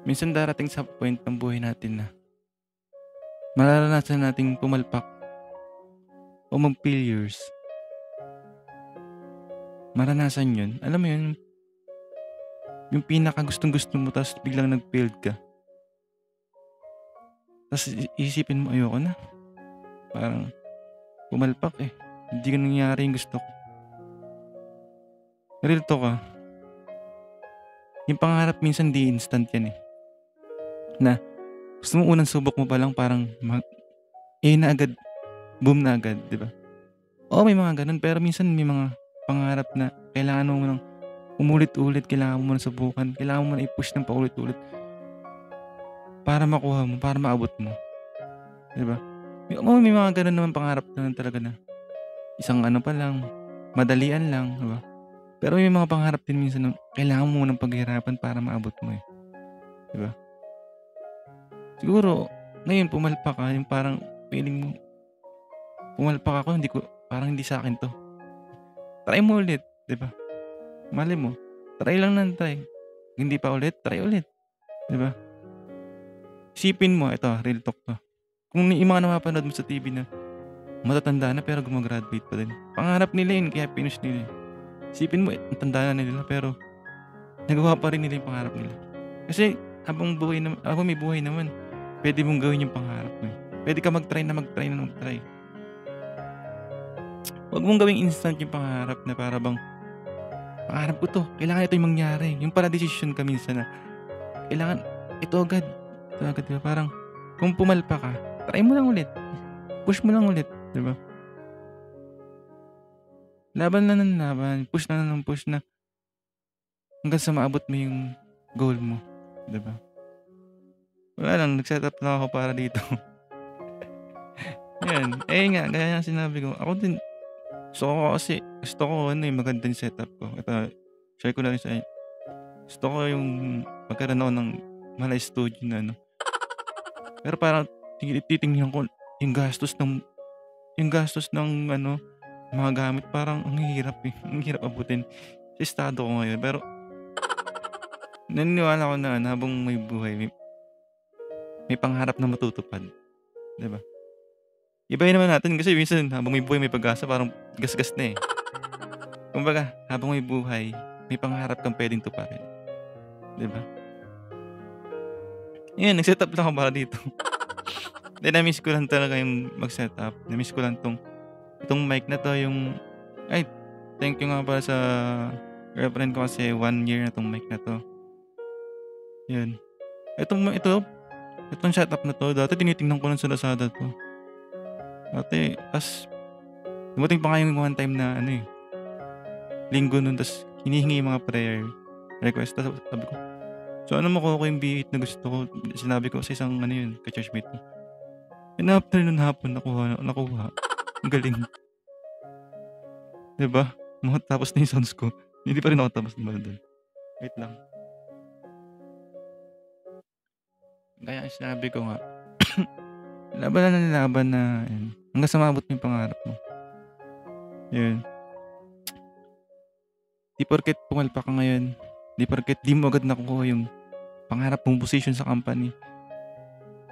Minsan darating sa point ng buhay natin na mararanasan nating pumalpak o mag-failures. Maranasan yun. Alam mo yun, yung pinaka gustong-gusto mo tapos biglang nag-failed ka. Tapos isipin mo, ayoko na. Parang pumalpak eh. Hindi ka nangyari yung gusto ko. Real talk ah. Yung pangarap minsan di instant yan eh. Na gusto mo unang subok mo pa lang parang na agad, boom na agad, di ba? Oo, may mga ganun pero minsan may mga pangarap na kailangan mo nang umulit-ulit, kailangan mo na subukan, kailangan mo na i-push ng paulit-ulit para makuha mo, para maabot mo. Di ba? May mga ganun naman pangarap naman talaga na isang ano pa lang, madalian lang, di ba? Pero may mga pangarap din minsan na kailangan mo ng paghirapan para maabot mo eh. Di ba? Siguro, ngayon pumalpak ka, yung parang feeling mo, pumalpak ako, parang hindi sa akin to. Try mo ulit, di ba? Mali mo, try lang ng try. Hindi pa ulit, try ulit. Di ba? Isipin mo, ito, real talk to. Kung yung mga napapanood mo sa TV na matatanda na pero gumagraduate pa din. Pangarap nila yun, kaya finish nila yun. Isipin mo, ang tanda na nila pero nagawa pa rin nila yung pangarap nila. Kasi habang may buhay naman, pwede mong gawin yung pangarap mo. Pwede ka mag-try. Huwag mong gawing instant yung pangarap na para bang pangarap ko to, kailangan ito yung mangyari. Yung pala decision ka minsan na kailangan ito agad. Diba? Parang kung pumalpa ka, try mo lang ulit. Push mo lang ulit, diba? Laban na ng laban, push na ng push na hanggang sa maabot mo yung goal mo, diba? Wala lang, nag-set up na ako para dito. Yan. Nga, gaya nga sinabi ko, ako din, gusto ko magandang setup ko. Ito, share ko lang sa inyo. Gusto ko yung magkaroon ako ng malay studio na ano. Pero parang titingnan ko yung gastos ng ano, mga gamit, parang ang hirap eh. Ang hirap abutin sa estado ko ngayon. Pero naniniwala ko na habang may buhay, may pangarap na matutupad. Diba? Ibahin naman natin kasi minsan habang may buhay may pag-asa parang gasgas na eh. Kumbaga, habang may buhay, may pangarap kang pwedeng tuparin. Diba? Yan, nag-set up lang ako para dito. Na-miss ko lang talaga yung mag-set up. Na-miss ko lang itong mic na to, thank you nga pala sa girlfriend ko kasi 1 year na tong mic na to. Yun. Itong setup na to, dati tinitingnan ko lang sa Lazada to. As dumating pa nga yung one time na linggo nun, tas hinihingi yung mga prayer request. Tas sabi ko, so ano makuha ko yung B8 na gusto ko? Sinabi ko sa isang ka-churchmate ko. And after nun hapon, nakuha. Ang galing. Diba? Tapos na yung sounds ko. Hindi pa rin ako tapos naman doon. Wait lang. Kaya sinabi ko nga, laban na hanggang sa maabot mo yung pangarap mo. Yun. Di porket pumalpa ka ngayon, di porket di mo agad nakukuha yung pangarap mong position sa company,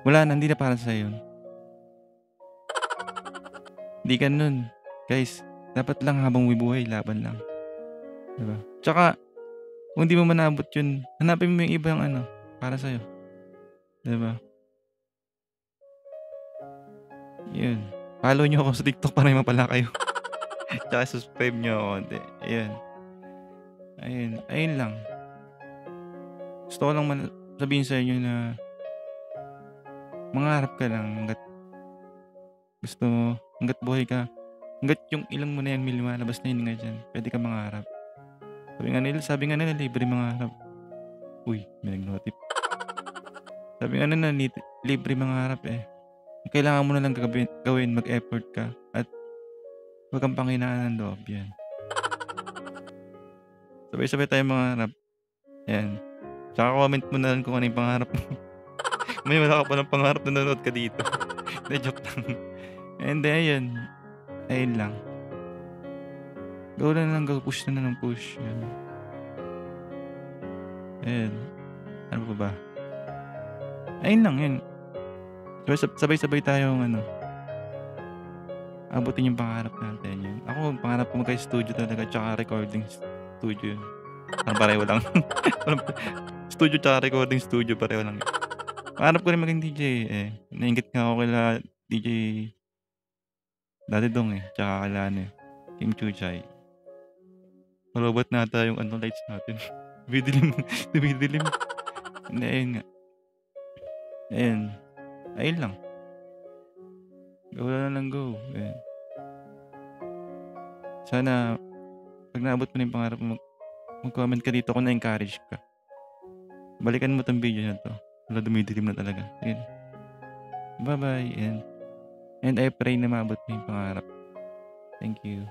wala na, hindi na para sa'yo yun. Di ka nun. Guys, dapat lang habang may buhay, laban lang. Diba? Tsaka, kung di mo manabot yun, hanapin mo yung ibang para sa'yo. Diba? Yun. Follow nyo ako sa TikTok para may mapala kayo. Tsaka subscribe nyo ako. Ayun lang. Gusto ko lang sabihin sa inyo na mangarap ka lang hanggat gusto mo, hanggat buhay ka, hanggat yung ilang mo na yan lumalabas na yun nga dyan, pwede ka mangarap. Sabi nga nila, libre mangarap. Uy, may nag-notif. Sabi nga nila, libre mangarap eh. Kailangan mo na lang gawin, mag-effort ka, at huwag kang panghinaan ng loob yan. Sabay-sabay tayo mangarap. Yan. Tsaka comment mo na lang kung ano yung pangarap mo. May wala ka pa ng pangarap na nanonood ka dito. Na joke lang. And then, ayun lang. Go lang, push na ng push. Yan. Ayun. Ano pa ba? Ayun lang, yun. Sabay-sabay tayong abutin yung pangarap natin, yun. Ako pangarap ko magka-studio talaga tsaka recording studio. Parang pareho lang. Parang studio tsaka recording studio pareho lang. Pangarap ko rin maging DJ, eh. Nainggit nga ako kila DJ Daddy Dong, tsaka kila Kim Chuchay. Malobot na ata yung lights natin. Dumidilim. Hindi, ayun nga. Ayun lang. Go na lang go. Ayun. Sana, pag naabot mo na yung pangarap mo, mag-comment ka dito kung na-encourage ka. Balikan mo tong video na to. Wala, dumidilim na talaga. Ayun. Bye-bye. And I pray na maabot mo yung pangarap. Thank you.